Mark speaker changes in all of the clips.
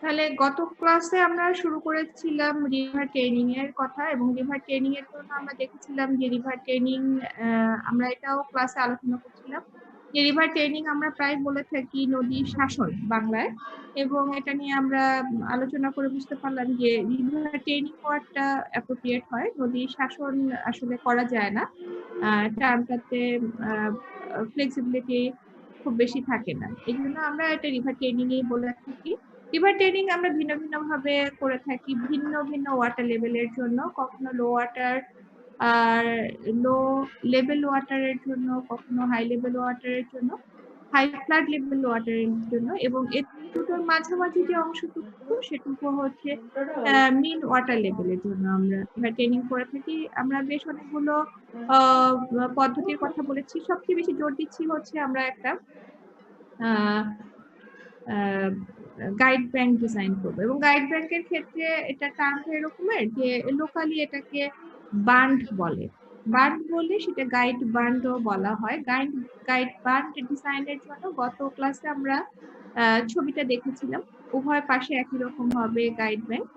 Speaker 1: তাহলে গত ক্লাসে আমরা শুরু করেছিলাম রিভার ট্রেনিং এর কথা, এবং রিভার ট্রেনিং এর জন্য আমরা দেখেছিলাম যে রিভার ট্রেনিং আমরা এটাও ক্লাসে আলোচনা করছিলাম যে রিভার ট্রেনিং আমরা প্রায় বলে থাকি নদী শাসন বাংলায়, এবং এটা নিয়ে আমরা আলোচনা করে বুঝতে পারলাম যে রিভার ট্রেনিং ওয়ার্ডটা অ্যাপ্রোপ্রিয়েট হয়, নদী শাসন আসলে করা যায় না, টার্মটাতে ফ্লেক্সিবিলিটি খুব বেশি থাকে না, এই জন্য আমরা এটা রিভার ট্রেনিং এই বলে থাকি। রিভার ট্রেনিং আমরা ভিন্ন ভিন্ন ভাবে করে থাকি ভিন্ন ভিন্ন ওয়াটার লেভেলের জন্য, কখনো লো ওয়াটার আর লো লেভেল ওয়াটারের জন্য, কখনো হাই লেভেল ওয়াটারের জন্য, হাই ফ্লাড লেভেল ওয়াটারের জন্য, এবং এর দুটোর মাঝামাঝি যে অংশটুকু সেটুকু হচ্ছে মিন ওয়াটার লেভেলের জন্য আমরা ট্রেনিং করে থাকি। আমরা বেশ অনেকগুলো পদ্ধতির কথা বলেছি, সবচেয়ে বেশি জোর দিচ্ছি হচ্ছে আমরা একটা গাইড ব্যাংক ডিজাইন করবো, এবং গাইড ব্যাংকের ক্ষেত্রে এটা টার্মটা এরকমের যে লোকালি এটাকে বান্ড বলে, বান্ড বলে সেটা গাইড বান্ডও বলা হয়। গাইড বান্ড ডিজাইনের জন্য গত ক্লাসে আমরা ছবিটা দেখেছিলাম, উভয় পাশে একই রকম হবে গাইড ব্যাংক,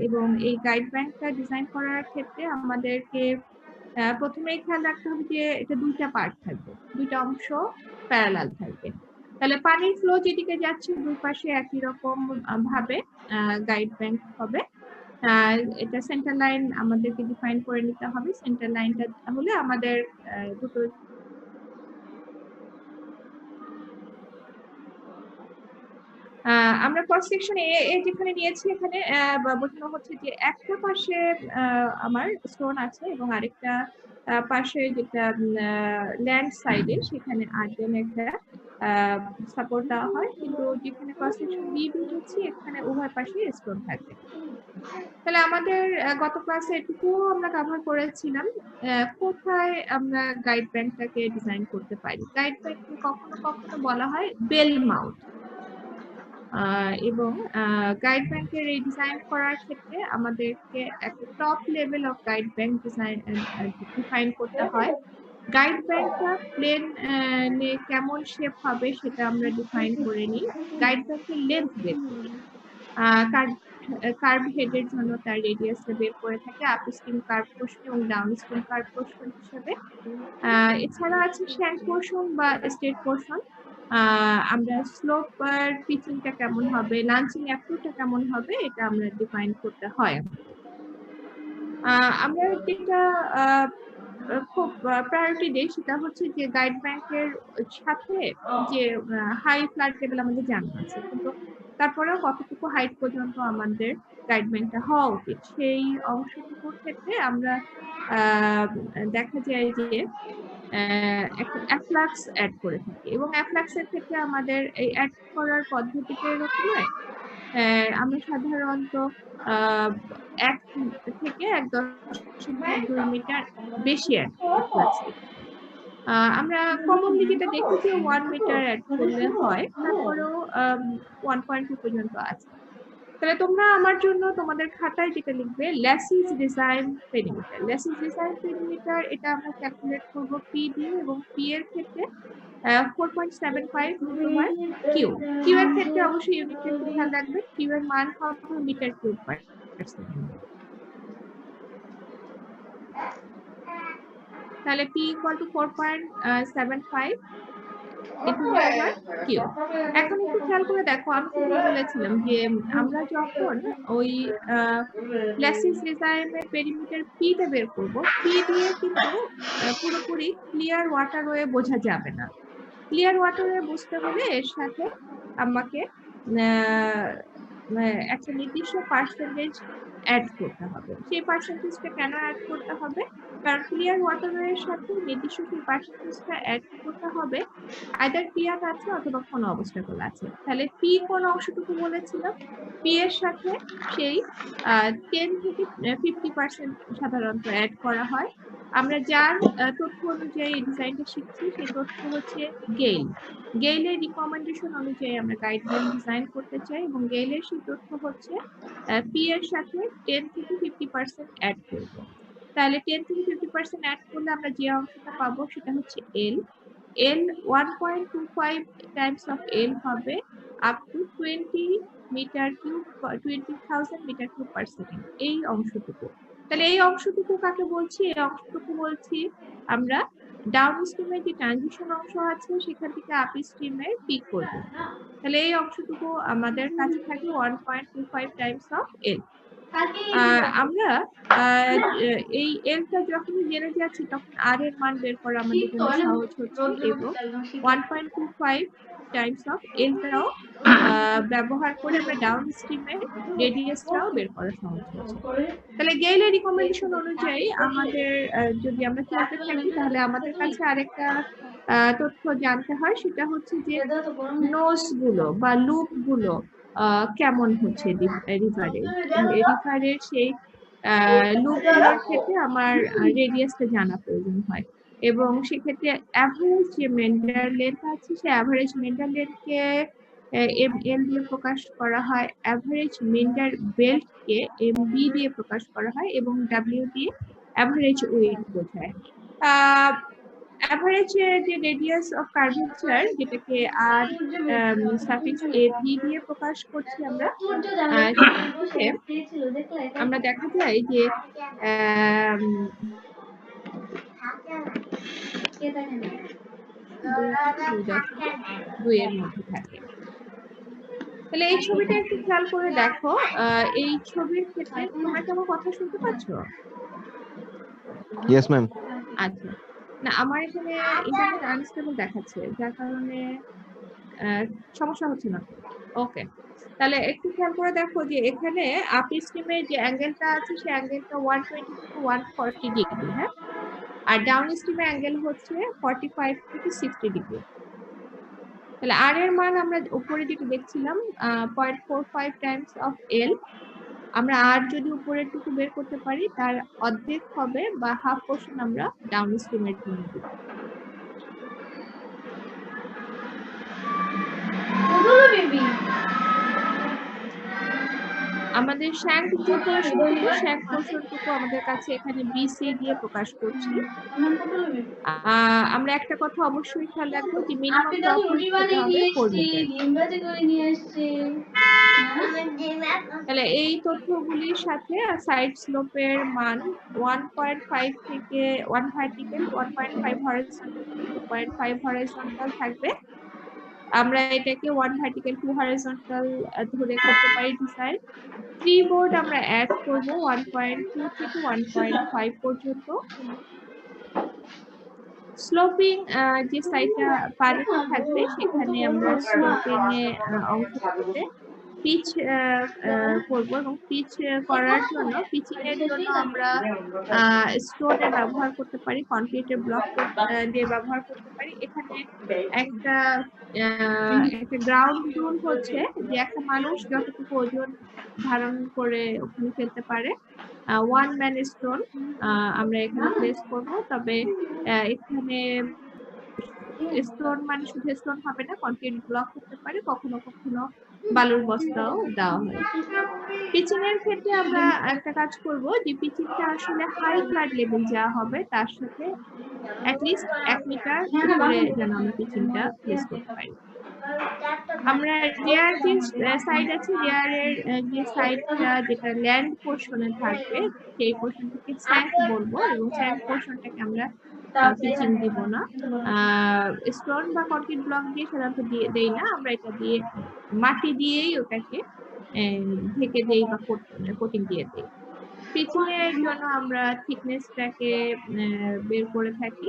Speaker 1: এবং এই গাইড ব্যাংকটা ডিজাইন করার ক্ষেত্রে আমাদেরকে প্রথমেই খেয়াল রাখতে হবে যে এটা দুইটা পার্ট থাকবে, দুইটা অংশ প্যারালাল থাকবে। তাহলে পানির ফ্লো যেদিকে যাচ্ছে দুই পাশে একই রকম ভাবে গাইড ব্যাংক হবে। এটা সেন্টার লাইন আমাদেরকে ডিফাইন করে নিতে হবে, সেন্টার লাইনটা হলে আমাদের দুটো আমরা ক্রস সেকশন এ যেখানে নিয়েছি এখানে বোঝানো হচ্ছে যে একটা পাশে আমার স্টোন আছে এবং আরেকটা পাশে যেটা ল্যান্ড সাইডে সেখানে আর্টেন একটা সাপোর্ট দেওয়া হয়, কিন্তু যেখানে ক্রস সেকশন বি বুঝেছি এখানে উভয় পাশে স্টোন থাকবে। তাহলে আমাদের গত ক্লাসে এটুকুও আমরা কভার করেছিলাম কোথায় আমরা গাইড ব্যাংকটাকে ডিজাইন করতে পারি। গাইড ব্যাংককে কখনো কখনো বলা হয় বেল মাউথ, এবং গাইড ব্যাংকের এই ডিজাইন করার ক্ষেত্রে আমাদেরকে একটা top level of guide bank design define করতে হয়। গাইড ব্যাংকটা প্লেন কেমন শেপ হবে সেটা আমরা ডিফাইন করে নিই, গাইড ব্যাংকের লেন্থ বের করি, কার্ভ হেডের জন্য তার রেডিয়াসটা বের করে থাকে আপস্ট্রিম কার্ভ পোর্শন এবং ডাউনস্ট্রিম কার্ভ পোর্শন হিসেবে। এছাড়া আছে শ্যাঙ্ক পোর্শন বা স্ট্রেট পোর্শন, আমরা স্লোপ আর পিচিংটা কেমন হবে, লাঞ্চিং অ্যাপ্রোচটা কেমন হবে এটা আমরা ডিফাইন করতে হয়। আমরা যেটা খুব প্রায়োরিটি দেই সেটা হচ্ছে যে গাইড ব্যাংকের সাথে যে হাই ফ্লাড লেভেল আমাদের জানা আছে, কিন্তু তারপরেও কতটুকু হাইট পর্যন্ত আমাদের গাইড ব্যাংকটা হওয়া উচিত সেই অংশটুকুর ক্ষেত্রে আমরা দেখা যায় যে একটা অ্যাফ্লাক্স অ্যাড করে থাকি, এবং অ্যাফ্লাক্সের ক্ষেত্রে আমাদের এই অ্যাড করার পদ্ধতিটা এরকম নয়, আমরা সাধারণত 1 থেকে 1.2 মিটার বেশি অ্যাফ্লাক্স দিই। আমরা কমনলি যেটা দেখি যে 1 মিটার অ্যাড করলে হয়, তারপরেও 1.2 পর্যন্ত আছে। তাহলে তোমরা আমার জন্য তোমাদের খাতায় যেটা লিখবে ল্যাসিস ডিজাইন পেরিমিটার, ল্যাসিস ডিজাইন পেরিমিটার এটা আমরা ক্যালকুলেট করব পি দিয়ে, এবং পি এর ক্ষেত্রে 4.75 হয় কিউ, কিউ এর ক্ষেত্রে অবশ্যই ইউনিটটা একটু খেয়াল রাখবে, কিউ এর মান হবে মিটার কিউব পার সেকেন্ড। তাহলে পি ইকুয়াল টু 4.75 কিউ। এখন একটু খেয়াল করে দেখো, আমি কিন্তু বলেছিলাম যে আমরা যখন ওই ল্যাসিস ডিজাইনের পেরিমিটার পিটা বের করব, পি দিয়ে কিন্তু পুরোপুরি ক্লিয়ার ওয়াটারওয়ে বোঝা যাবে না। ক্লিয়ার ওয়াটারওয়ে বুঝতে হলে এর সাথে আমাকে একটা নির্দিষ্ট পার্সেন্টেজ অ্যাড করতে হবে। সেই পার্সেন্টেজটা কেন অ্যাড করতে হবে? কারণ ক্লিয়ার ওয়াটারের সাথে নির্দিষ্ট সেই পার্সেন্টেজটা অ্যাড করতে হবে আইদার ক্লিয়ার আছে অথবা কোনো অবস্টাকল আছে। তাহলে পি কোন অংশটুকু বলেছিলাম, পি এর সাথে সেই 10 থেকে 50% সাধারণত অ্যাড করা হয়। আমরা যার তথ্য অনুযায়ী ডিজাইনটা শিখছি সেই তথ্য হচ্ছে গেইল, গেইলের রিকমেন্ডেশন অনুযায়ী আমরা গাইডলাইন ডিজাইন করতে চাই, এবং গেইলের সেই তথ্য হচ্ছে পি এর সাথে 10 থেকে 50% অ্যাড করব। তাহলে 10 থেকে 50% অ্যাড করলে আমরা যে অংশটা পাবো সেটা হচ্ছে এল, এল 1.25 টাইমস অফ এল হবে up to metre cube 20,000 metre cube per second, এই অংশটুকু। তাহলে এই অংশটুকু কাকে বলছি? এই অংশটুকু বলছি আমরা ডাউন স্ট্রিমের যে ট্রানজিশন অংশ আছে সেখান থেকে আপ স্ট্রিমের পিক পর্যন্ত। তাহলে এই অংশটুকু আমাদের কাছে থাকে 1.25 টাইমস অফ এল। আমরা এই এলটা যখনই জেনে যাচ্ছি তখন আর এর মান বের করা আমাদের জন্য সহজ হচ্ছে, এবং 1.25 টাইমস অফ এলটাও ব্যবহার করে আমরা ডাউন স্ট্রিমের রেডিয়াসটাও বের করা সহজ হচ্ছে। তাহলে গেইলের রিকমেন্ডেশন অনুযায়ী আমাদের যদি আমরা চলতে থাকি তাহলে আমাদের কাছে আরেকটা তথ্য জানতে হয়, সেটা হচ্ছে যে নোজ গুলো বা লুপ গুলো কেমন হচ্ছে রিভারের সেই লুপ গুলোর ক্ষেত্রে আমার রেডিয়াসটা জানা প্রয়োজন হয়, এবং সেক্ষেত্রে অ্যাভারেজ যে মেন্ডার লেন্থ আছে সেই অ্যাভারেজ মেন্ডার লেন্থকে এল দিয়ে প্রকাশ করা হয়, অ্যাভারেজ মেন্ডার বেল্টকে এমবি দিয়ে প্রকাশ করা হয়, এবং ডাব্লিউ দিয়ে অ্যাভারেজ ওয়েট বোঝায়। অ্যাভারেজ যে রেডিয়াস অফ কার্ভেচার, যেটাকে আর সাফিক্স এ ভি দিয়ে প্রকাশ করছি আমরা, আমরা দেখা যায় যে দুই এর মধ্যে থাকে। তাহলে এই ছবিটা একটু খেয়াল করে দেখো, এই ছবির ক্ষেত্রে তোমরা কি আমার কথা শুনতে পাচ্ছ?
Speaker 2: Yes ma'am.
Speaker 1: আচ্ছা, না আমার এখানে ইন্টারনেট আনস্টেবল দেখাচ্ছে, যার কারণে সমস্যা হচ্ছে না। ওকে, তাহলে একটু খেয়াল করে দেখো যে এখানে আপ স্ট্রিমের যে অ্যাঙ্গেলটা আছে সেই অ্যাঙ্গেলটা 120 থেকে 140 ডিগ্রি, হ্যাঁ, আর ডাউন স্ট্রিমের অ্যাঙ্গেল হচ্ছে 45 থেকে 60 ডিগ্রি। তাহলে আর এর মান আমরা উপরে যেটা দেখছিলাম 0.45 টাইমস অফ এল, আমরা আর যদি উপরের টুকু বের করতে পারি তার অর্ধেক হবে বা হাফ পোর্শন আমরা ডাউন স্ট্রিমের জন্য দিব। আমাদের শ্যাঙ্ক যে পোর্শনটুকু, শ্যাঙ্ক পোর্শনটুকু আমাদের কাছে এখানে বিসি দিয়ে প্রকাশ করছি। আমরা একটা কথা অবশ্যই খেয়াল রাখবো যে মিনিমাম ড্রপ হতে হবে 4 মিটার। তাহলে এই তথ্যগুলির সাথে সাইড স্লোপের মান 1.5 থেকে 1 ভার্টিক্যাল, 1.5 হরাইজন্টাল, 2.5 হরাইজন্টাল থাকবে। আমরা এটাকে 1 ভার্টিক্যাল 2 হরাইজন্টাল ধরে করতে পারি ডিসাইড। 3 বোর্ড আমরা অ্যাড করব 1.2 থেকে 1.5 পর্যন্ত। স্লোপিং যে সাইডটা পানিতে থাকবে সেখানে আমরা স্লোপিং এ অংশগুলোতে পিচ করব, এবং পিচ করার জন্য পিচিং এর জন্য আমরা স্টোনের ব্যবহার করতে পারি, কনক্রিটের ব্লক দিয়ে ব্যবহার করতে পারি। এখানে একটা গ্রাউন্ড রুল হচ্ছে যে একটা মানুষ যতটুকু ওজন ধারণ করে ওখানে ফেলতে পারে, 1 ম্যান স্টোন আমরা এখানে প্লেস করব। তবে এখানে স্টোন মানে শুধু স্টোন হবে না, কনক্রিট ব্লক করতে পারে, কখনো কখনো বালুর বস্তাও দেওয়া হয়। পিচিং এর ক্ষেত্রে আমরা একটা কাজ করব যে পিচিংটা আসলে হাই ফ্লাড লেভেল যাওয়া হবে, তার সাথে অ্যাটলিস্ট 1 মিটার উপরে যেন আমরা পিচিংটা প্লেস করতে পারি। আমরা রেয়ার যে সাইড আছে, রেয়ারের যে সাইডটা যেটা ল্যান্ড পোর্শনে থাকবে সেই পোর্শনটাকে স্যাঙ্ক বলবো, এবং স্যাঙ্ক পোর্শনটাকে আমরা পিচিং দিব না। স্টোন বা কনক্রিট ব্লক দিয়ে সাধারণত দেই না, আমরা এটা দিয়ে মাটি দিয়েই ওটাকে ঢেকে দেই বা কোটিং দিয়ে দেই। পিচিং এর জন্য আমরা থিকনেসটাকে বের করে থাকি।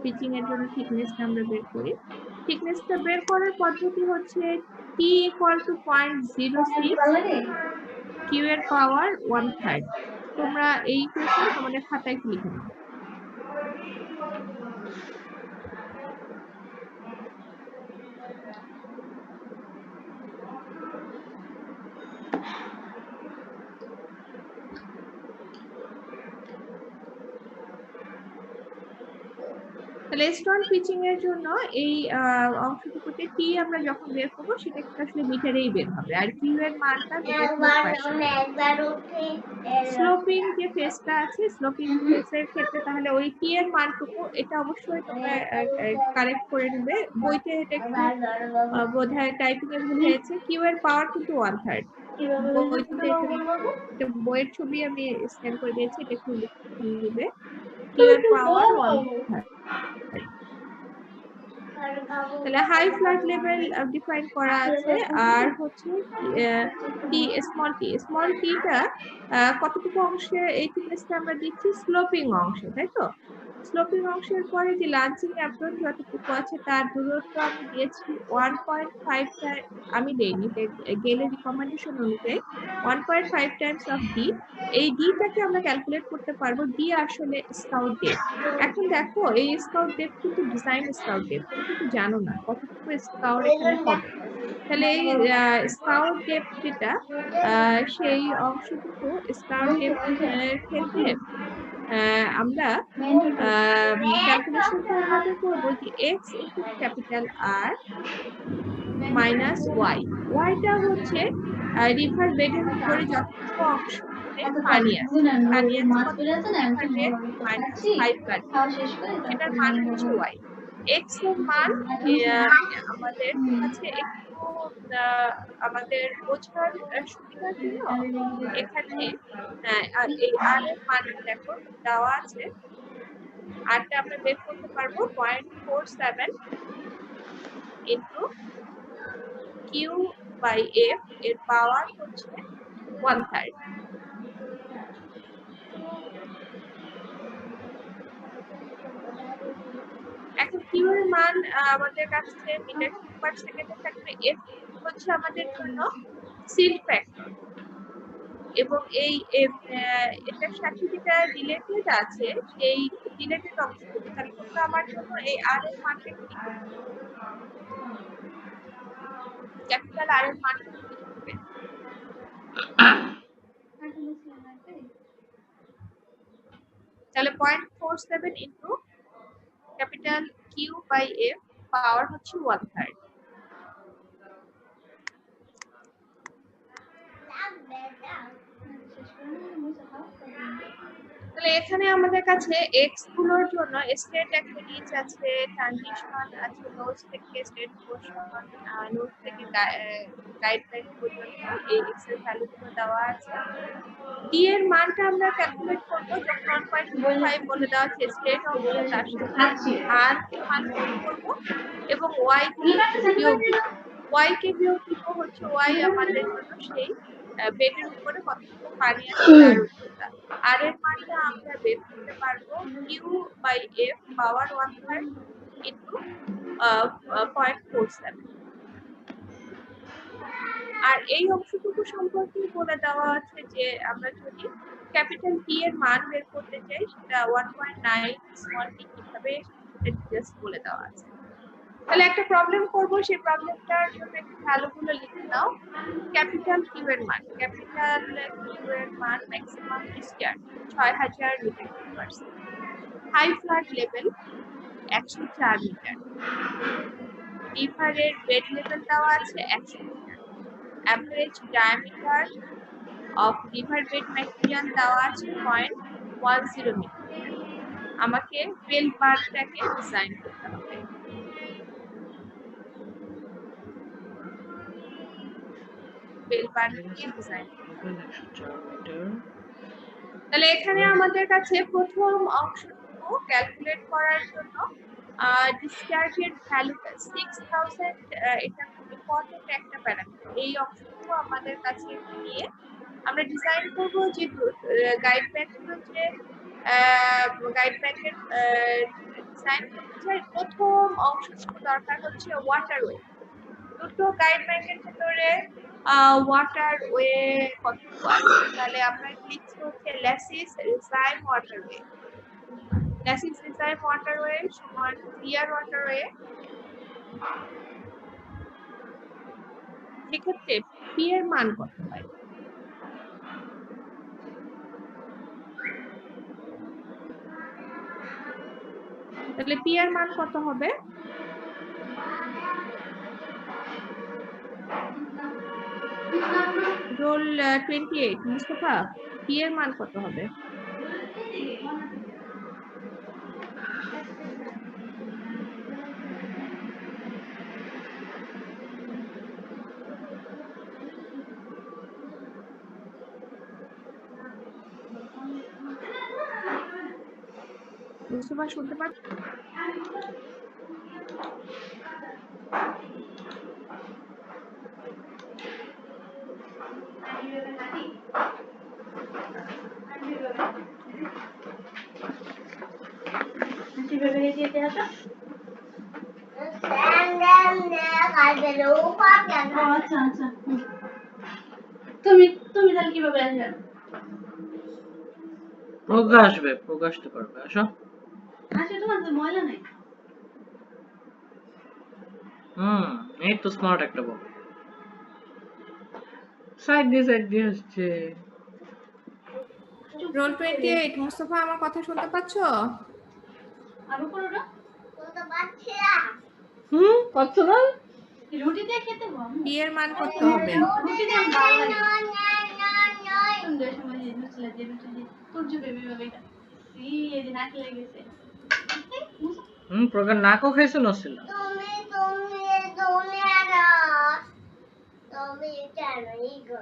Speaker 1: পিচিং এর জন্য থিকনেসটা আমরা বের করি। থিকনেসটা বের করার পদ্ধতি হচ্ছে T = 0.06 Q এর পাওয়ার 1/3। তোমরা এই ইকুয়েশন তোমাদের খাতায় লিখে নাও। তাহলে স্টোন পিচিং এর জন্য এই অংশটুকুতে টি আমরা যখন বের করবো সেটা কিন্তু আসলে মিটারেই বের হবে, আর কিউ এর মানটা metre cube per second. Sloping যে ফেসটা আছে, স্লোপিং ফেসের ক্ষেত্রে তাহলে ওই টি এর মানটুকু এটা অবশ্যই তোমরা কারেক্ট করে নেবে, বইতে এটা একটু বোধহয় টাইপিং এ ভুল হয়েছে। কিউ এর পাওয়ার কিন্তু 1/3। বইয়ের ছবি আমি স্ক্যান করে দিয়েছি, এটা একটু লিখে কিউ এর পাওয়ার 1/3। তাহলে হাই ফ্লাড লেভেল ডিফাইন করা আছে, আর হচ্ছে টি স্মল টিটা কতটুকু অংশে এই থিকনেসটা আমরা দিচ্ছি, স্লোপিং অংশে, তাই তো? স্লোপিং অংশের পরে যে লাঞ্চিং অ্যাপ্রোচ যতটুকু আছে তার দূরত্ব আমি দিয়েছি 1.5, আমি দেইনি, গেলের রিকমেন্ডেশন অনুযায়ী 1.5 টাইমস অফ ডি। এই ডিটাকে আমরা ক্যালকুলেট করতে পারবো, ডি আসলে স্কাউট ডেপথ। এখন দেখো এই স্কাউট ডেপথ কিন্তু ডিজাইন স্কাউট ডেপথ, তুমি কিন্তু জানো না কতটুকু স্কাউট এখানে হবে। তাহলে এই স্কাউট ডেপথ যেটা সেই অংশটুকু স্কাউট ডেপথ এর ক্ষেত্রে আমরা ক্যালকুলেশন কিভাবে করব, যে x into capital R minus Y. ওয়াইটা হচ্ছে রিভার বেডের উপরে যতটুকু অংশ পানি আছে, river bed minus high flood, সেটার মান হচ্ছে ওয়াই। এক্স এর মান আমাদের কাছে একটু আমাদের বোঝার সুবিধার জন্য এখানে এই আর এর মানটা দেখো দেওয়া আছে, আরটা আমরা বের করতে পারবো 0.47 ইনটু কিউ বাই এফ, এর পাওয়ার হচ্ছে 1/3। এখন কিউ এর মান আমাদের কাছে মিটার কিউব পার সেকেন্ডে থাকবে, এফ হচ্ছে আমাদের জন্য সিল ফ্যাক্টর, এবং এই এটার সাথে যেটা রিলেটেড আছে সেই রিলেটেড অংশটুকু, তাহলে তোমরা আমার জন্য এই আর এর মানটা কি লিখবে, ক্যাপিটাল আর এর মানটা কি লিখবে? তাহলে 0.47 into capital Q by F, power হচ্ছে 1/3। তাহলে এখানে আমাদের কাছে এক্স গুলোর জন্য স্টেট একটা নিচ আছে, ট্রানজিশন আছে, নোজ থেকে স্টেট পোর্শন, নোজ থেকে গাইডলাইন পর্যন্ত এই এক্স এর ভ্যালুগুলো দেওয়া আছে। ডি এর মানটা আমরা ক্যালকুলেট করব যখন 1.25 বলে দেওয়া আছে স্টেট অংশ, তার সাথে আর এর মান করব এবং ওয়াই কে বিয়োগ দিব। ওয়াই কে বিয়োগ দিব হচ্ছে ওয়াই আমাদের জন্য সেই বেডের উপরে কতটুকু পানি আছে তার উচ্চতা। আর এর মানটা আমরা বের করতে পারবো Q by F power 1/3 into 0.47। আর এই অংশটুকু সম্পর্কে বলে দেওয়া আছে যে আমরা যদি ক্যাপিটাল টি এর মান বের করতে চাই সেটা 1.9, স্মল টি কিভাবে জাস্ট বলে দেওয়া আছে। তাহলে একটা প্রবলেম করব, সেই প্রবলেমটার জন্য একটু ভ্যালুগুলো লিখে নাও। ক্যাপিটাল কিউ এর মান, ক্যাপিটাল কিউ এর মান maximum discharge 6000 litre per second, high flood level 104 metre, রিভারের বেড লেভেল দেওয়া আছে 100 metre, average diameter of river bed material দেওয়া আছে 0.10 মিলিমিটার। আমাকে বেল বারটাকে ডিজাইন করতে হবে। বেল বারটাকে ডিজাইন করতে হবে। তাহলে এখানে আমাদের কাছে প্রথম অংশটুকু ক্যালকুলেট করার জন্য ডিসচার্জের ভ্যালুটা 6000, এটা খুব ইম্পর্টেন্ট একটা প্যারামিটার। এই অংশটুকু আমাদের কাছে নিয়ে আমরা ডিজাইন করব যে গাইড ব্যাংকগুলো যে গাইড ব্যাংকের ডিজাইন করতে চাই। প্রথম অংশটুকু দরকার হচ্ছে ওয়াটারওয়ে। দুটো গাইড ব্যাংকের ভিতরে ওয়াটারওয়ে কতটুকু আছে, তাহলে আমরা লিখছি হচ্ছে ল্যাসিস রিসাইম ওয়াটারওয়ে। ল্যাসিস রিসাইম ওয়াটারওয়ে সমান ক্লিয়ার ওয়াটারওয়ে, সেক্ষেত্রে পি এর মান কত হয়? তাহলে পি এর মান কত হবে? রোল 28 মুস্তফা, পি এর মান কত হবে? মুস্তফা শুনতে পাচ্ছ?
Speaker 2: তুমি তাহলে কিভাবে আসবে?
Speaker 3: প্রজ্ঞা আসবে, প্রজ্ঞা আসতে পারবে। আসো
Speaker 2: তোমার তো ময়লা নাই।
Speaker 3: এই তো স্মার্ট একটা বল। সাইড দিয়ে আসছে।
Speaker 1: রোল 28 মুস্তফা, আমার কথা শুনতে পাচ্ছো?
Speaker 2: আরো কোনটা?
Speaker 4: শুনতে পাচ্ছি না।
Speaker 3: পাচ্ছ না?
Speaker 2: রুটি দিয়ে খেতে বল।
Speaker 1: পি এর মান কত হবে?
Speaker 2: রুটি দিয়ে ভালো লাগে। সুন্দর সময় যে নুসলা যে রুটি তোর যে বেবি বেবিটা এই যে নাক লেগেছে।
Speaker 3: প্রজ্ঞা নাকও খাইছে নছিল।
Speaker 4: তুমি জানোই গো।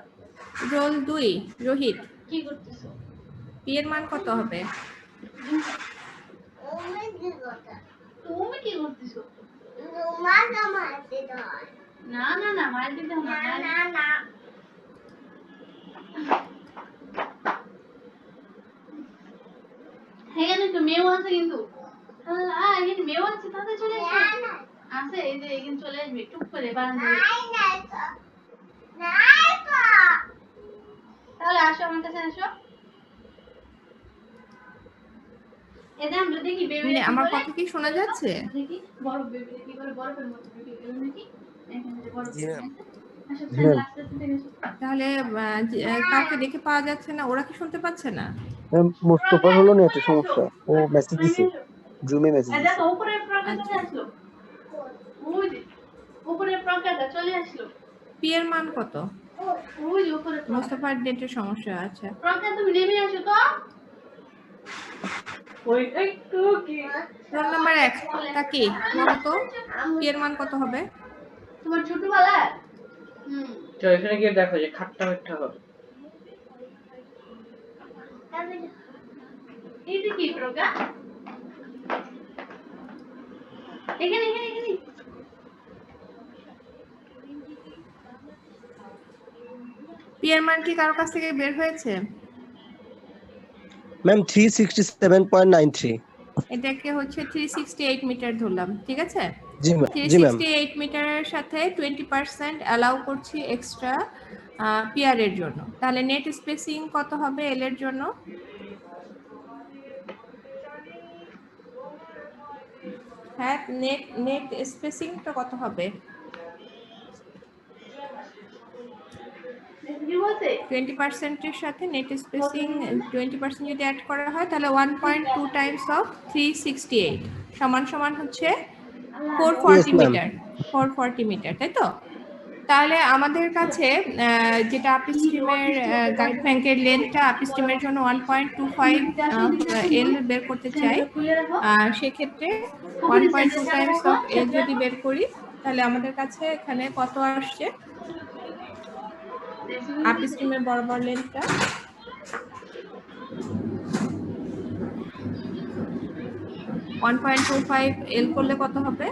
Speaker 1: রোল 2 রোহিত,
Speaker 2: কি করতেছো?
Speaker 1: পি এর মান কত হবে?
Speaker 4: তুমি কি কথা?
Speaker 2: তুমি কি করতেছো?
Speaker 4: তোমাকে মারতে দাও।
Speaker 2: না মার দিতে হবে
Speaker 4: না
Speaker 2: না।
Speaker 4: না না।
Speaker 2: এখানে তো মেও আছে কিন্তু। এখানে মেও আছে, তাতে চলে আসবে। আছে এই যে এখানে চলে আসবে টুক করে বারান্দায়।
Speaker 4: নাই তো। নাই তো।
Speaker 2: তাহলে আসো আমার কাছে আসো। এটা আমরা দেখি বেবি
Speaker 1: আমার কথা কি শোনা যাচ্ছে?
Speaker 2: দেখি বড় বেবি কি করে বরফের মতো বেবি এলো নাকি এখানে যে বড় বেবি আছে। আসো লাস্টে থেকে আসো।
Speaker 1: তাহলে কাউকে দেখে পাওয়া যাচ্ছে না, ওরা কি শুনতে পাচ্ছে না?
Speaker 5: মোস্তফার হলো না একটা সমস্যা, ও মেসেজ দিছে, জুমে মেসেজ
Speaker 2: এটা
Speaker 5: দিছে।
Speaker 2: তো উপরের প্রকাশটা চলে আসলো। ওই যে উপরের প্রকাশটা চলে আসলো।
Speaker 1: পি এর মান কত?
Speaker 2: ওই যে উপরের
Speaker 1: মুস্তফার নেটের সমস্যা আছে।
Speaker 2: প্রকাশ তুমি নেমে আসো তো।
Speaker 3: ওই একটু কি
Speaker 1: রোল নাম্বার 1 তা কি বলো তো, পি এর মান কত হবে?
Speaker 2: তোমার ছোটবেলা
Speaker 3: তো এখানে গিয়ে দেখো যে খাট্টা মিঠা হবে।
Speaker 2: এই যে কি প্রকাশ এখানে
Speaker 1: পি এর মান কি কারো কাছ থেকে বের হয়েছে?
Speaker 5: ম্যাম 367.93।
Speaker 1: এটাকে হচ্ছে 368 মিটার ধরলাম, ঠিক আছে?
Speaker 5: জি ম্যাম।
Speaker 1: 368 মিটারের সাথে 20% অ্যালাউ করছি এক্সট্রা পিয়ার এর জন্য। তাহলে নেট স্পেসিং কত হবে এল এর জন্য? হ্যাঁ, নেট স্পেসিংটা কত হবে? 20% এর সাথে নেট স্পেসিং 20% যদি অ্যাড করা হয় তাহলে 1.2 টাইমস অফ 368 সমান হচ্ছে 440 মিটার। 440 মিটার, তাই তো? তাহলে আমাদের কাছে যেটা আপস্ট্রিমের গাইড ব্যাংকের লেন্থটা আপস্ট্রিমের জন্য 1.25 এল বের করতে চাই, সেক্ষেত্রে 1.2 টাইমস অফ এল যদি বের করি তাহলে আমাদের কাছে এখানে কত আসছে আপস্ট্রিমের বরাবর লেন্থটা? 1.25 এল করলে কত হবে?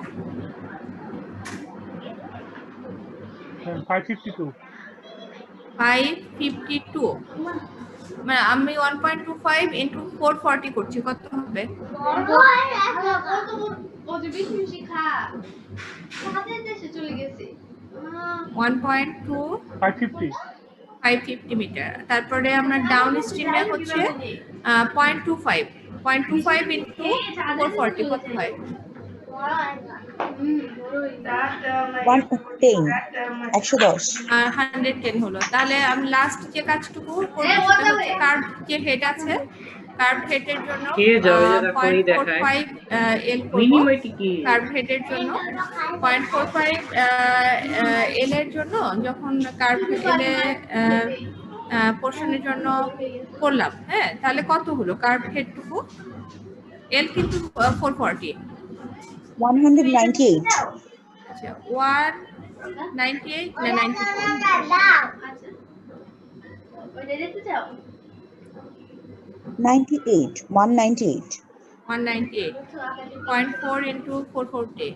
Speaker 6: 552
Speaker 1: মানে আমি 1.25 ইনটু 440 করছি, কত হবে?
Speaker 2: ও যে বেশি খা আমাদের দেশে চলে গেছে
Speaker 1: 1.2 550 মিটার। তারপরে আমরা ডাউন স্ট্রিমে হচ্ছে 0.25 ইনটু 440 কত হয়?
Speaker 7: 110
Speaker 1: আর 110 হলো। তাহলে আমি লাস্ট যে কাজটুকু করবো সেটা হচ্ছে কার্ভ যে হেড আছে কার্ভ হেডের জন্য
Speaker 3: কে যাবে যে দেখো এই দেখায়
Speaker 1: 0.45 এল করব।
Speaker 3: মিনিমাইটি কি
Speaker 1: কার্ভ হেডের জন্য 0.45 এল এর জন্য যখন কার্ভ এলে পোর্শনের জন্য করলাম, হ্যাঁ, তাহলে কত হলো কার্ভ হেডটুকু? এল কিন্তু 440।
Speaker 7: 198
Speaker 1: আচ্ছা 198 না 94?
Speaker 2: আচ্ছা ওইটা দেখতে চাও
Speaker 7: 198
Speaker 1: 198 0.4 into 440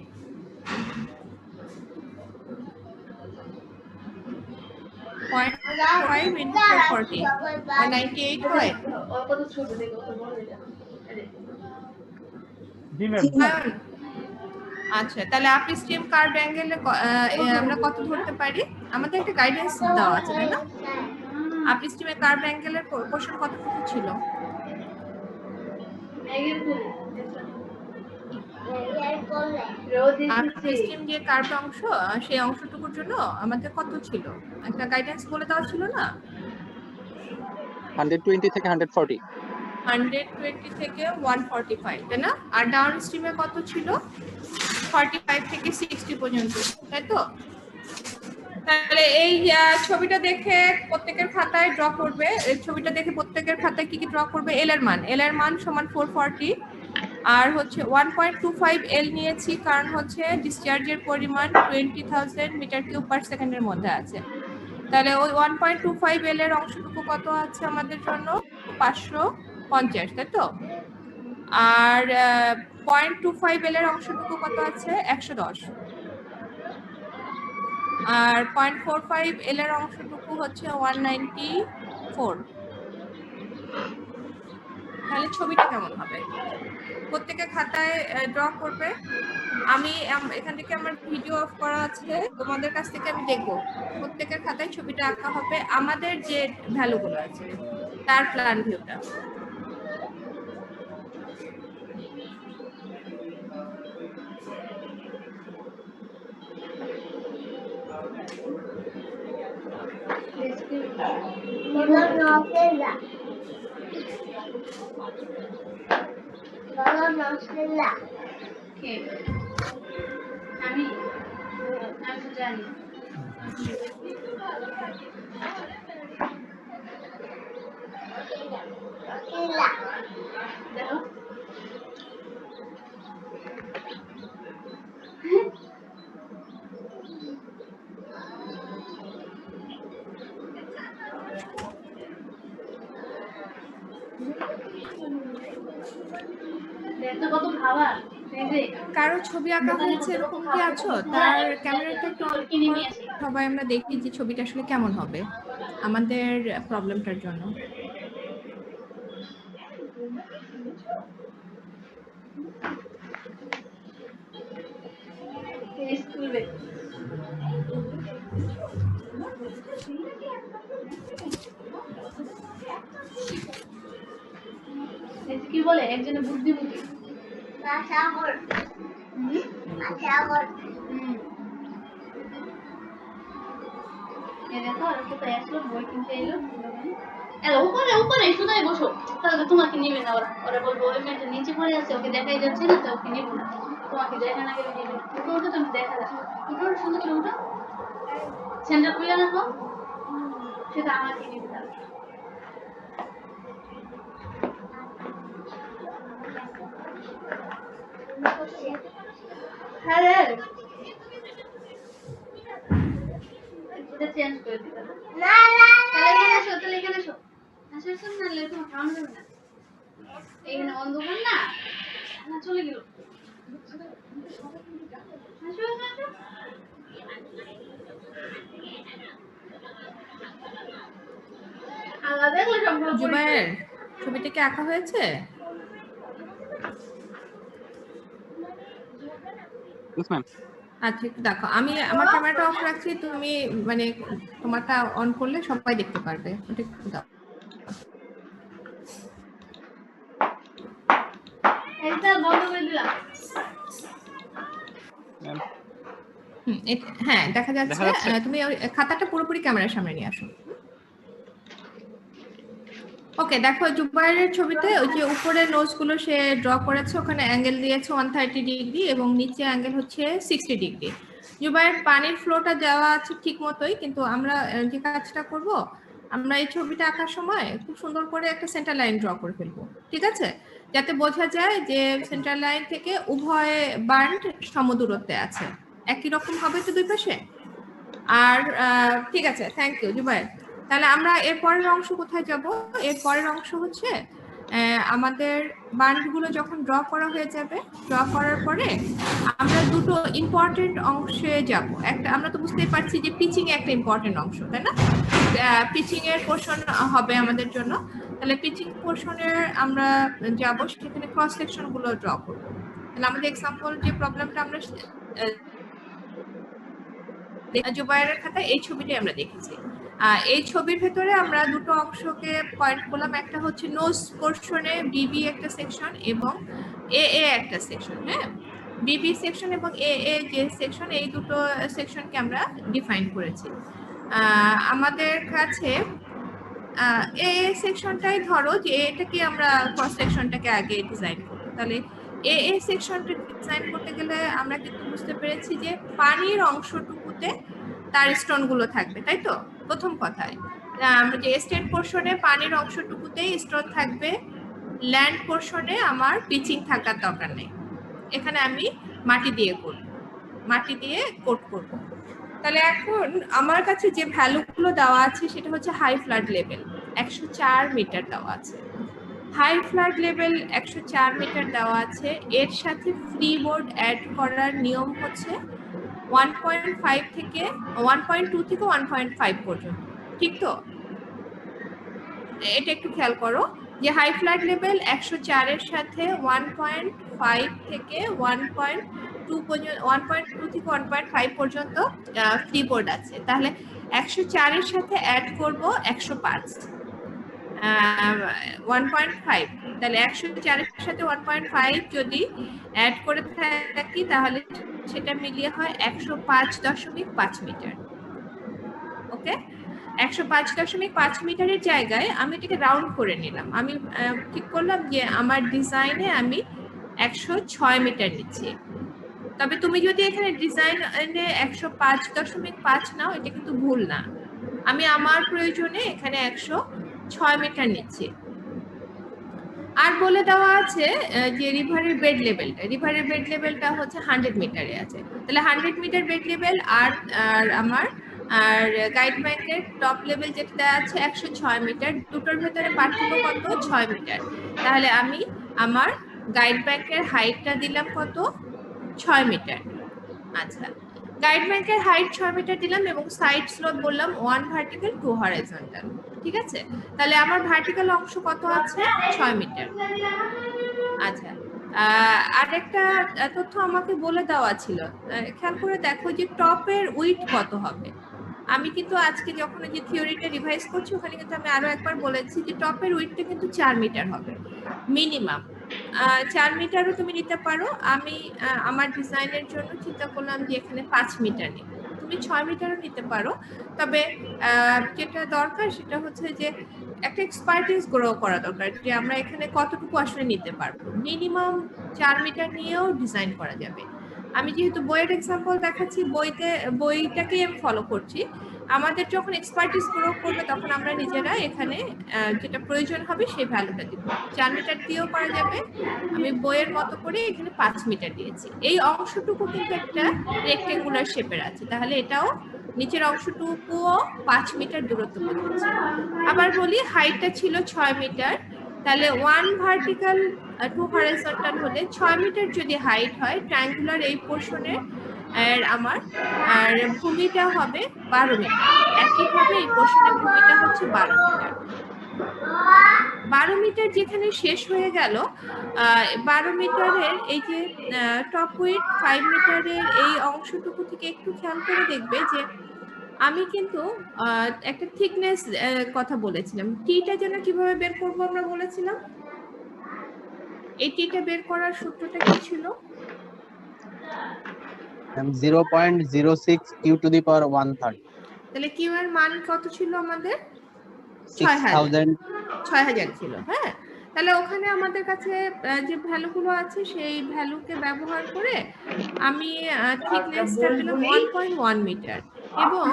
Speaker 1: 0.5 into 440 198 হয়।
Speaker 2: ওর কত ছোট দেখো কত বড় এটা
Speaker 1: কারণ আচ্ছা তাহলে আপনি স্টিম কার্ভ অ্যাঙ্গেলে আমরা কত ধরতে পারি? আমাদের একটা গাইডেন্স দেওয়া আছে তাই না? আপনি স্টিমে কার্ভ অ্যাঙ্গেলের পোর্শন কতটুকু ছিল?
Speaker 2: মেঘের ফুল
Speaker 1: আপনি স্টিম যে কার্ভ অংশ সেই অংশটুকুর জন্য আমাদের কত ছিল? একটা গাইডেন্স বলে দেওয়া ছিল না?
Speaker 5: 120 থেকে 140।
Speaker 1: 120 থেকে 145 তাই না? আর ডাউন স্ট্রিমে কত ছিল? 45 থেকে 60 পর্যন্ত, তাই তো? তাহলে এই ছবিটা দেখে প্রত্যেকের খাতায় ড্র করবে। এই ছবিটা দেখে প্রত্যেকের খাতায় কি কি ড্র করবে? এল এর মান সমান 440 আর হচ্ছে 1.25 এল নিয়েছি কারণ হচ্ছে ডিসচার্জের পরিমাণ 20,000 মিটার কিউব পার সেকেন্ডের মধ্যে আছে। তাহলে ওই 1.25 এল এর অংশটুকু কত আছে আমাদের জন্য? 550, তাই তো? আর 0.25 এল এর অংশটুকু কত আছে? 110। আর 0.45 এল এর অংশটুকু হচ্ছে 194। তাহলে ছবিটা কেমন হবে? প্রত্যেকে খাতায় ড্র করবে। আমি এখান থেকে আমার ভিডিও অফ করা আছে, তোমাদের কাছ থেকে আমি দেখবো প্রত্যেকের খাতায় ছবিটা আঁকা হবে আমাদের যে ভ্যালুগুলো আছে তার প্ল্যান ভিউটা।
Speaker 2: কে আমি আমি তো জানি দেখো দেখো কত খাবার
Speaker 1: কারো ছবি আঁকা হয়েছে এরকম কি আছো? তার ক্যামেরাটা একটু অন করো, সবাই আমরা দেখি যে ছবিটা আসলে কেমন হবে আমাদের প্রবলেমটার জন্য।
Speaker 2: কি বলে একজনের বুদ্ধিমতী দেখো আর কোথায় আসলো বই কিনতে এলো উপরে উপরে শুধাই বসো তাহলে তোমাকে নেবে না ওরা ওরা বলবো ওই মেয়েটা নিচে পড়ে আছে ওকে দেখাই যাচ্ছে না তো ওকে নেবো না তোমাকে দেখা না গেলে নেবে ওটা ওটা তুমি দেখা যাচ্ছে ওটা সুন্দর করে ওটা সেন্টার খুলে রাখো সেটা আমাকে নেবে তাহলে হ্যাঁ রে এটা চেঞ্জ করে দিতে না না তাহলে এখানে এসো আসো আসো না লে তোমার খাওয়ানো যাবে না এখানে অন্ধকার না না চলে গেল আসো আসো আসো আলাদা দেখলে সব
Speaker 1: জুবায়ের ছবিটা কি আঁকা হয়েছে? আচ্ছা একটু দেখো, আমি আমার ক্যামেরাটা অফ রাখছি, তুমি মানে তোমারটা অন করলে সবাই দেখতে পারবে। ওটা একটু দাও।
Speaker 2: এটা বন্ধ করে দিলাম
Speaker 1: হ্যাঁ দেখা যাচ্ছে। তুমি খাতাটা পুরোপুরি ক্যামেরার সামনে নিয়ে আসো। ওকে ওকে, দেখো জুবাইরের ছবিতে ওই যে উপরে নোজ গুলো সে ড্র করেছে, ওখানে অ্যাঙ্গেল দিয়েছে 130 ডিগ্রি এবং নিচে অ্যাঙ্গেল হচ্ছে 60 ডিগ্রি। জুবাইর পানির ফ্লোটা দেওয়া আছে ঠিক মতোই, কিন্তু আমরা যে কাজটা করব, আমরা এই ছবিটা আঁকার সময় খুব সুন্দর করে একটা সেন্টার লাইন ড্র করে ফেলবো, ঠিক আছে, যাতে বোঝা যায় যে সেন্টার লাইন থেকে উভয় বান্ড সমদূরত্বে আছে, একই রকম হবে তো দুই পাশে। আর ঠিক আছে, থ্যাংক ইউ জুবাইর। তাহলে আমরা এর পরের অংশ কোথায় যাব? এর পরের অংশ হচ্ছে আমাদের বান্ডগুলো যখন ড্র করা হয়ে যাবে, ড্র করার পরে আমরা দুটো ইম্পর্টেন্ট অংশে যাব। একটা আমরা তো বুঝতেই পারছি যে পিচিং একটা ইম্পর্টেন্ট অংশ, তাই না? পিচিং এর পোর্শন হবে আমাদের জন্য। তাহলে পিচিং পোর্শনের আমরা যাব, সেখানে ক্রস সেকশন গুলো ড্র করব। তাহলে আমাদের এক্সাম্পল যে প্রবলেমটা আমরা জুবাইরের খাতায় এই ছবিটাই আমরা দেখেছি। এই ছবির ভেতরে আমরা দুটো অংশকে পয়েন্ট করলাম, একটা হচ্ছে নোজ পোর্শনে বিবি একটা সেকশন এবং এ এ একটা সেকশন। হ্যাঁ, বিবি সেকশন এবং এ এ যে সেকশন, এই দুটো সেকশনকে আমরা ডিফাইন করেছি। আমাদের কাছে এ এ সেকশনটাই ধরো যে এটাকে আমরা ক্রস সেকশনটাকে আগে ডিজাইন করব। তাহলে এ এ সেকশনটা ডিজাইন করতে গেলে আমরা কিন্তু বুঝতে পেরেছি যে পানির অংশটুকুতে তার স্টোন গুলো থাকবে, তাই তো? প্রথম কথায় যে স্টেট পোর্শনে পানির অংশটুকুতেই স্টোন থাকবে, ল্যান্ড পোর্শনে আমার পিচিং থাকার দরকার নেই, এখানে আমি মাটি দিয়ে করব, মাটি দিয়ে কোট করব। তাহলে এখন আমার কাছে যে ভ্যালুগুলো দেওয়া আছে সেটা হচ্ছে হাই ফ্লাড লেভেল 104 মিটার দেওয়া আছে, হাই ফ্লাড লেভেল 104 মিটার দেওয়া আছে। এর সাথে ফ্রি বোর্ড অ্যাড করার নিয়ম হচ্ছে 1.5 থেকে 1.2 থেকে 1.5 পর্যন্ত, ঠিক তো? এটা একটু খেয়াল করো যে হাই ফ্লাড লেভেল 104 এর সাথে 1.5 থেকে 1.2 পর্যন্ত, 1.2 থেকে 1.5 পর্যন্ত ফ্রি বোর্ড আছে। তাহলে 104 এর সাথে অ্যাড করব 105, 1.5। তাহলে 104 এর সাথে 1.5 যদি অ্যাড করে থাকি তাহলে সেটা মিলিয়ে হয় 105.5 মিটার। ওকে, 105.5 মিটারের জায়গায় আমি এটাকে রাউন্ড করে নিলাম। আমি ঠিক করলাম যে আমার ডিজাইনে আমি 106 মিটার নিচ্ছি। তবে তুমি যদি এখানে ডিজাইনে 105.5 নাও, এটা কিন্তু ভুল না। আমি আমার প্রয়োজনে এখানে 106 মিটার নিচ্ছি। আর বলে দেওয়া আছে যে রিভারের বেড লেভেলটা হচ্ছে 100 মিটারে আছে। তাহলে 100 মিটার বেড লেভেল আর আমার গাইড ব্যাংকের টপ লেভেল যেটা আছে 106 মিটার, দুটোর ভেতরে পার্থক্য কত? 6 মিটার। তাহলে আমি আমার গাইড ব্যাংকের হাইটটা দিলাম কত? 6 মিটার। আচ্ছা, গাইড ব্যাংকের হাইট 6 মিটার দিলাম এবং সাইড স্লোপ বললাম 1 ভার্টিক্যাল 2 হরাইজন্টাল, ঠিক আছে? তাহলে আমার ভার্টিক্যাল অংশ কত আছে? 6 মিটার। আচ্ছা, আরেকটা তথ্য আমাকে বলে দেওয়া ছিল, খেয়াল করে দেখো যে টপের উইডথ কত হবে। আমি কিন্তু আজকে যখন যে থিওরিটা রিভাইজ করছি ওখানে কিন্তু আমি আরো একবার বলেছি যে টপের উইডথটা কিন্তু 4 মিটার হবে মিনিমাম। 4 মিটারও তুমি নিতে পারো। আমি আমার ডিজাইনের জন্য চিন্তা করলাম যে এখানে 5 মিটার নিই, তুমি 6 মিটারও নিতে পারো। তবে যেটা দরকার সেটা হচ্ছে যে একটা এক্সপার্টিস গ্রো করা দরকার যে আমরা এখানে কতটুকু আসলে নিতে পারবো। মিনিমাম 4 মিটার নিয়েও ডিজাইন করা যাবে। আমি যেহেতু বইয়ের এক্সাম্পল দেখাচ্ছি, বইটাকেই আমি ফলো করছি। আমাদের যখন এক্সপার্টিস গ্রো করবে তখন আমরা নিজেরা এখানে যেটা প্রয়োজন হবে সেই ভ্যালুটা দিব। 4 মিটার দিয়েও করা যাবে, আমি বইয়ের মতো করে এখানে 5 মিটার দিয়েছি। এই অংশটুকু কিন্তু একটা রেক্টেঙ্গুলার শেপের আছে, তাহলে এটাও নিচের অংশটুকুও 5 মিটার দূরত্ব বোঝাচ্ছে। আবার বলি হাইটটা ছিল 6 মিটার, তাহলে 1 ভার্টিক্যাল 2 হরাইজন্টাল হলে 6 মিটার যদি হাইট হয়, ট্রায়াঙ্গুলার এই পোর্শনের আমার আর ভূমিটা হবে 12 মিটার। একইভাবে এই পোর্শনের ভূমিটা হচ্ছে 12 মিটার। 12 মিটার যেখানে শেষ হয়ে গেল, 12 মিটারের এই যে টপ উইডথ 5 মিটারের এই অংশটুকু থেকে একটু খেয়াল করে দেখবে যে আমি কিন্তু একটা থিকনেস কথা বলেছিলাম। টিটা যেন কিভাবে বের করবো আমরা বলেছিলাম, এই টিটা বের করার সূত্রটা কি ছিল?
Speaker 6: 0.06 q to the power 1/3।
Speaker 1: তাহলে কিউ এর মান কত ছিল আমাদের?
Speaker 5: 6000
Speaker 1: 6000 ছিল। হ্যাঁ, তাহলে ওখানে আমাদের কাছে যে ভ্যালুগুলো আছে সেই ভ্যালুকে ব্যবহার করে আমি থিকনেসটা পেলাম 1.1 মিটার এবং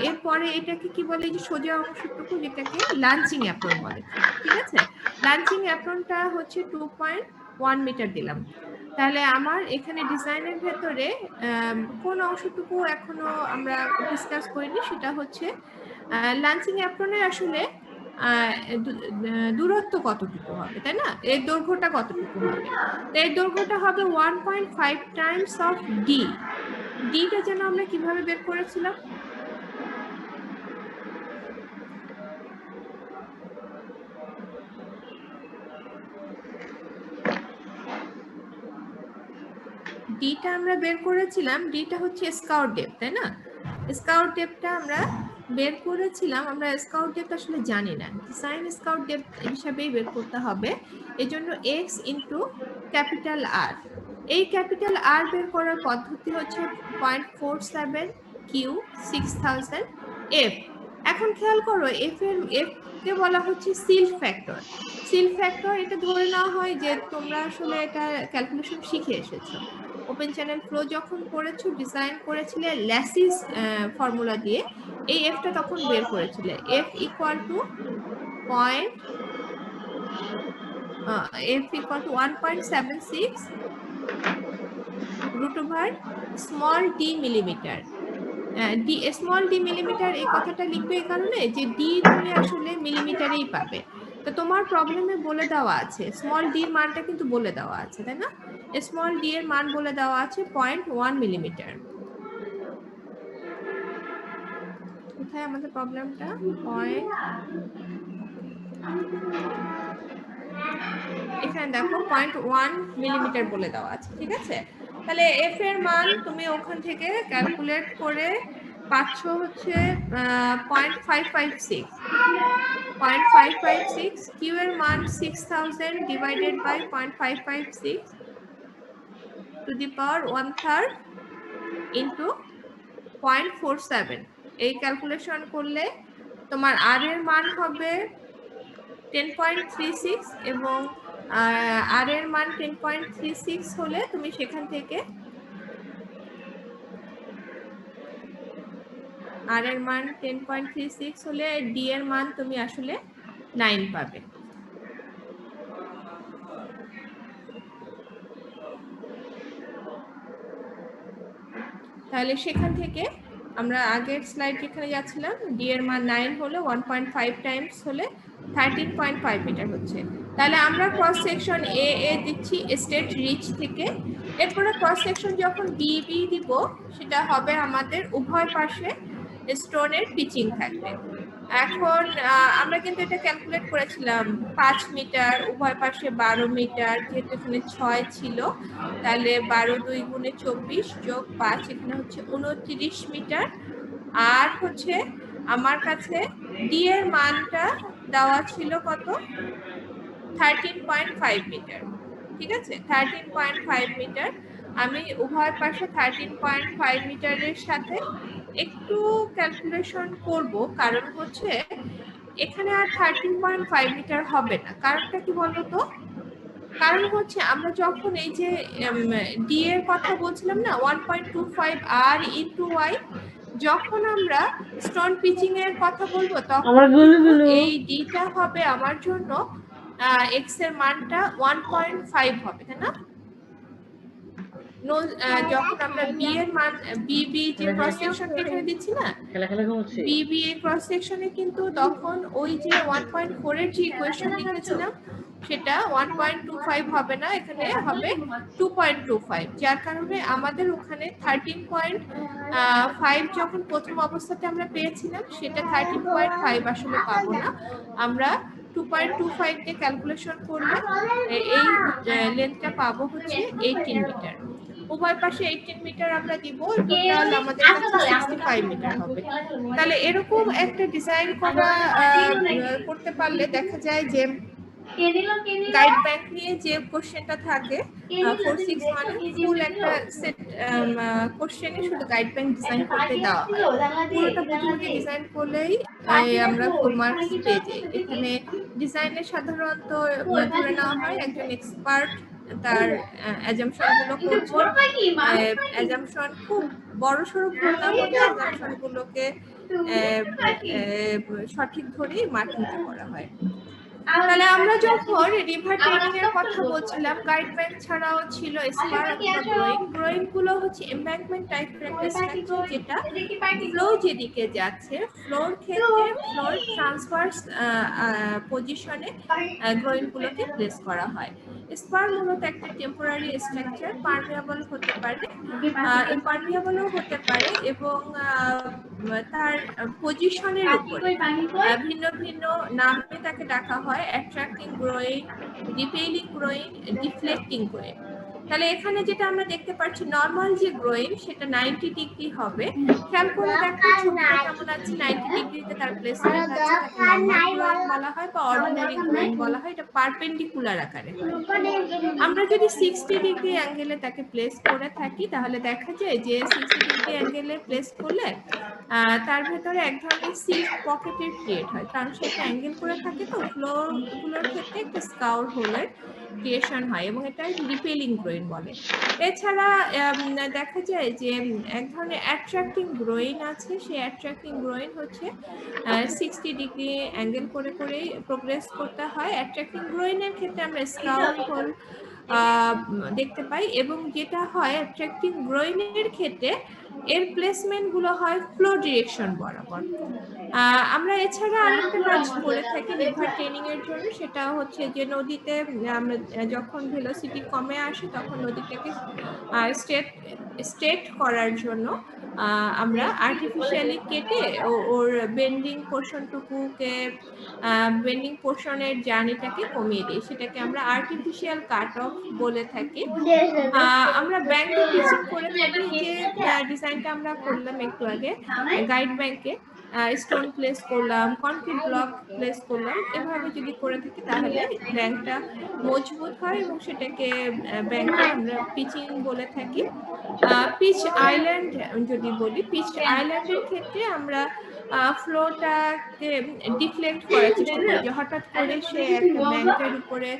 Speaker 1: এরপরে এটাকে কি বলে, যে সোজা অংশটুকু যেটাকে লাঞ্চিং অ্যাপ্রন বলে, ঠিক আছে। লাঞ্চিং অ্যাপ্রনটা হচ্ছে 2.1 মিটার দিলাম। তাহলে আমার এখানে ডিজাইনের ভেতরে কোন অংশটুকু এখনো আমরা ডিসকাস করিনি, সেটা হচ্ছে লাঞ্চিং অ্যাপ্রনের আসলে দূরত্ব কতটুকু হবে, তাই না, এর দৈর্ঘ্যটা কতটুকু হবে। তো এর দৈর্ঘ্যটা হবে 1.5 টাইমস অফ ডি। ডিটা যেন আমরা কিভাবে বের করেছিলাম, ডিটা আমরা বের করেছিলাম, ডিটা হচ্ছে স্কাউট ডেপথ, তাই না। স্কাউট ডেপথটা আমরা বের করেছিলাম, আমরা স্কাউট ডেপথ আসলে জানি না, ডিজাইন স্কাউট ডেপথ হিসাবেই বের করতে হবে। এজন্য এক্স ইন্টু ক্যাপিটাল আর। এই ক্যাপিটাল আর বের করার পদ্ধতি হচ্ছে 0.47 কিউ 6000 এফ। এখন খেয়াল করো, এফ কে বলা হচ্ছে সিল ফ্যাক্টর। সিল ফ্যাক্টর এটা ধরে নেওয়া হয় যে তোমরা আসলে এটা ক্যালকুলেশন শিখে এসেছো। ওপেন চ্যানেল ফ্লো যখন করেছো, ডিজাইন করেছিলে ল্যাসিস ফর্মুলা দিয়ে, এই এফটা তখন বের করেছিলে। F equal to 1.76 root over small D millimetre. D small D millimetre, এই কথাটা লিখবে এই কারণে যে ডি তুমি আসলে মিলিমিটারেই পাবে। তো তোমার প্রবলেমে বলে দেওয়া আছে স্মল ডি এর মানটা কিন্তু বলে দেওয়া আছে, তাই না। স্মল ডি এর মান বলে দেওয়া আছে 0.1 মিলিমিটার। কোথায় আমাদের প্রবলেমটা, এখানে দেখো 0.1 মিলিমিটার বলে দেওয়া আছে, ঠিক আছে। তাহলে এফ এর মান তুমি ওখান থেকে ক্যালকুলেট করে পাচ্ছ হচ্ছে 0.556। কিউ এর মান 6000 divided by 0.556 to the power 1/3 into 0.47। এই ক্যালকুলেশন করলে তোমার আর এর মান হবে 10.36 এবং আর এর মান 10.36 হলে তুমি সেখান থেকে আর এর মান 10.36 হলে ডি এর মান তুমি আসলে 9 পাবে। তাহলে সেখান থেকে আমরা আগের স্লাইড যেখানে যাচ্ছিলাম, ডি এর মান 9 হলে 1.5 টাইমস হলে 13.5 মিটার হচ্ছে। তাহলে আমরা ক্রস সেকশন এ দিচ্ছি স্টেট রিচ থেকে, এরপরে ক্রস সেকশন যখন বি দিব সেটা হবে আমাদের উভয় পাশে স্টোনের পিচিং থাকবে। এখন আমরা কিন্তু এটা ক্যালকুলেট করেছিলাম 5 মিটার, উভয় পাশে 12 মিটার, যেহেতু এখানে 6 ছিল, তাহলে 12 2 গুণে 24 যোগ 5, এখানে হচ্ছে 29 মিটার। আর হচ্ছে আমার কাছে ডি এর মানটা দেওয়া ছিল কত, 13.5 মিটার, ঠিক আছে। 13.5 মিটার আমি উভয় পাশে 13.5 মিটারের সাথে একটু ক্যালকুলেশন করব, কারণ হচ্ছে এখানে আর 13.5 মিটার হবে না। কারণটা কি বলতো, কারণ হচ্ছে আমরা যখন এই যে ডি এর কথা বলছিলাম না 1.25 আর ইনটু ওয়াই, যখন আমরা স্টোন পিচিং এর কথা বলবো তখন এই ডিটা হবে আমার জন্য এক্স এর মানটা 1.5 হবে, তাই না। যখন আমরা বি এর মান বিবি যে ক্রস সেকশনটা এখানে দিচ্ছি না, বিবি এর ক্রস সেকশনে কিন্তু তখন ওই যে 1.4 এর যে ইকুয়েশন লিখেছিলাম সেটা 1.25 হবে না, এখানে হবে 2.25, যার কারণে আমাদের ওখানে 13.5 যখন প্রথম অবস্থাতে আমরা পেয়েছিলাম সেটা 13.5 আসলে পাবো না, আমরা 2.25 দিয়ে ক্যালকুলেশন করলে এই লেন্থটা পাবো হচ্ছে 18 মিটার। উভয় পাশে 18 মিটার আমরা দিব, টোটাল আমাদের কাছে 65 মিটার হবে। তাহলে এরকম একটা ডিজাইন করতে পারলে দেখা যায় যে
Speaker 2: কে নিল
Speaker 1: গাইড ব্যাংক নিয়ে যে কোশ্চেনটা থাকে
Speaker 2: কে নিল
Speaker 1: 461 এ ফুল একটা সেট কোশ্চেনে শুধু গাইড ব্যাংক ডিজাইন করতে দেওয়া হয়। পুরোটা বুঝে বুঝে ডিজাইন করলেই আমরা ফুল মার্কস পেয়ে যাই। এখানে ডিজাইনের সাধারণত ধরে নেওয়া হয় একজন এক্সপার্ট তার অ্যাজাম্পশন গুলো করছে। অ্যাজাম্পশন খুব বড়সড় ভুল না হলে অ্যাজাম্পশন গুলোকে সঠিক ধরেই মার্কিংটা করা হয়। তাহলে আমরা যখন রিভার ট্রেনিং এর কথা বলছিলাম, গাইড ব্যাংক ছাড়াও ছিল স্পার অথবা গ্রোয়িং গুলো হচ্ছে এমব্যাঙ্কমেন্ট টাইপের একটা স্ট্রাকচার, যেটা ফ্লো যেদিকে যাচ্ছে ফ্লোর ক্ষেত্রে ফ্লোর ট্রান্সভার্স পজিশনে গ্রোয়িং গুলোকে প্লেস করা হয়। স্পার মূলত একটা টেম্পোরারি স্ট্রাকচার, পারমিয়াবল হতে পারে, ইমপারমিয়াবলও হতে পারে এবং তার পজিশনের উপরে ভিন্ন ভিন্ন নামে তাকে ডাকা হয়, attracting groyne, repelling groyne, deflecting groyne. তাহলে এখানে যেটা আমরা দেখতে পাচ্ছি নরমাল যে গ্রোয়িং সেটা 90 ডিগ্রি হবে। খেয়াল করে দেখো ছবিটা কেমন আছে, 90 ডিগ্রিতে তার প্লেসমেন্ট আছে, তাকে নরমাল গ্রোয়িং বলা হয় বা অর্ডিনারি গ্রোয়িং বলা হয়। এটা পারপেন্ডিকুলার আকারে। আমরা যদি 60 ডিগ্রি অ্যাঙ্গেলে তাকে প্লেস করে থাকি তাহলে দেখা যায় যে 60 ডিগ্রি অ্যাঙ্গেলে প্লেস করলে তার ভেতরে এক ধরনের সিল্ক পকেটের ক্রিয়েট হয়, কারণ সে একটা অ্যাঙ্গেল করে থাকে তো ফ্লোর গুলোর ক্ষেত্রে একটা স্কাউর হোলের ক্রিয়েশন হয় এবং এটা রিপেলিং গ্রোইন বলে। এছাড়া দেখা যায় যে এক ধরনের অ্যাট্রাক্টিং গ্রোইন আছে, সেই অ্যাট্রাক্টিং গ্রোইন হচ্ছে 60 ডিগ্রি অ্যাঙ্গেল করে করেই প্রোগ্রেস করতে হয়। অ্যাট্রাক্টিং গ্রোইনের ক্ষেত্রে আমরা স্কাউর হোল দেখতে পাই এবং যেটা হয় অ্যাট্রাক্টিং গ্রোইনের ক্ষেত্রে এর প্লেসমেন্ট গুলো হয় ফ্লো ডিরেকশন বরাবর। আমরা এছাড়া আরেকটা কাজ করে থাকি রিভার ট্রেনিং এর জন্য, সেটা হচ্ছে যে নদীতে আমরা যখন ভেলোসিটি কমে আসে তখন নদীটাকে স্ট্রেট করার জন্য আমরা আর্টিফিশিয়ালি কেটে ওর বেন্ডিং পোর্শনটুকুকে বেন্ডিং পোর্শনের জার্নিটাকে কমিয়ে দিই, সেটাকে আমরা আর্টিফিশিয়াল কাট অফ বলে থাকি। আমরা ব্যাংকে টিচিং করে থাকি, যে ডিজাইনটা আমরা করলাম একটু আগে গাইড ব্যাংকে, স্টোন প্লেস করলাম, কনক্রিট ব্লক প্লেস করলাম, এভাবে যদি করে থাকি তাহলে ব্যাংকটা মজবুত হয় এবং সেটাকে ব্যাংকে আমরা পিচিং বলে থাকি। পিচ আইল্যান্ড যদি বলি, পিচ আইল্যান্ডের ক্ষেত্রে আমরা ফ্লোটাকে ডিফ্লেক্ট করার চেষ্টা করি, যে হঠাৎ করে সে একটা ব্যাংকের উপরে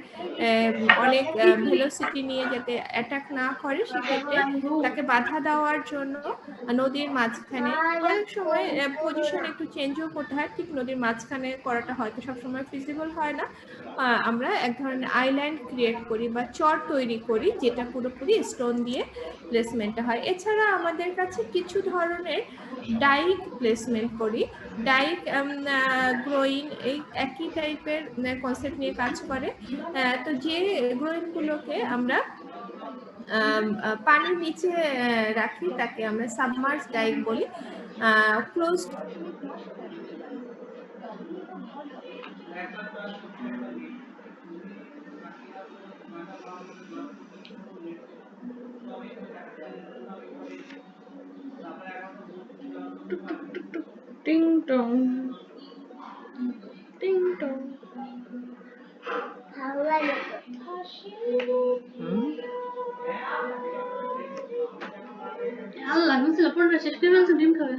Speaker 1: অনেক ভেলোসিটি নিয়ে যাতে অ্যাটাক না করে, সেক্ষেত্রে তাকে বাধা দেওয়ার জন্য নদীর মাঝখানে অনেক সময় পজিশন একটু চেঞ্জও করতে হয়, ঠিক নদীর মাঝখানে করাটা হয়তো সবসময় ফিজিবল হয় না, আমরা এক ধরনের আইল্যান্ড ক্রিয়েট করি বা চর তৈরি করি যেটা পুরোপুরি স্টোন দিয়ে প্লেসমেন্টটা হয়। এছাড়া আমাদের কাছে কিছু ধরনের ডাইক প্লেসমেন্ট করি, ডাইক গ্রোইং এই একই টাইপের কনসেপ্ট নিয়ে কাজ করে। তো যে গ্রোইংগুলোকে আমরা পানির নিচে রাখি তাকে আমরা সাবমার্জ ডাইক বলি। ক্লোজ
Speaker 3: টিং টং টিং টং।
Speaker 2: আল্লাহ, পড়বে শেষ করে ডিম খাবে।